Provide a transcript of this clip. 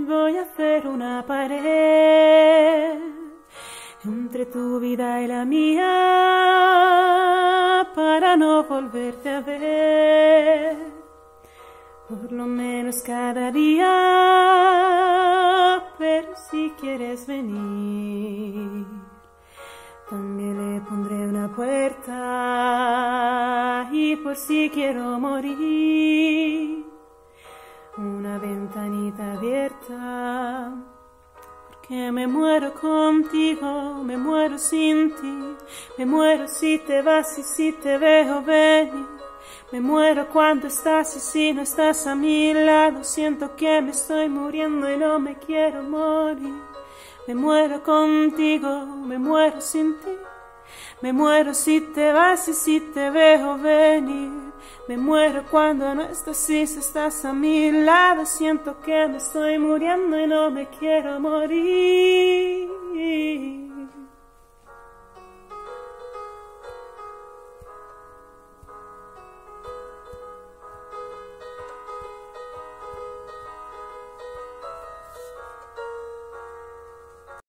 Voy a hacer una pared entre tu vida y la mía para no volverte a ver, por lo menos cada día. Pero si quieres venir, también le pondré una puerta, y por si quiero morir, una ventanita abierta, porque me muero contigo, me muero sin ti, me muero si te vas y si te veo venir, me muero cuando estás y si no estás a mi lado, siento que me estoy muriendo y no me quiero morir, me muero contigo, me muero sin ti, me muero si te vas y si te veo venir, me muero cuando no estás y si estás a mi lado, siento que me estoy muriendo y no me quiero morir.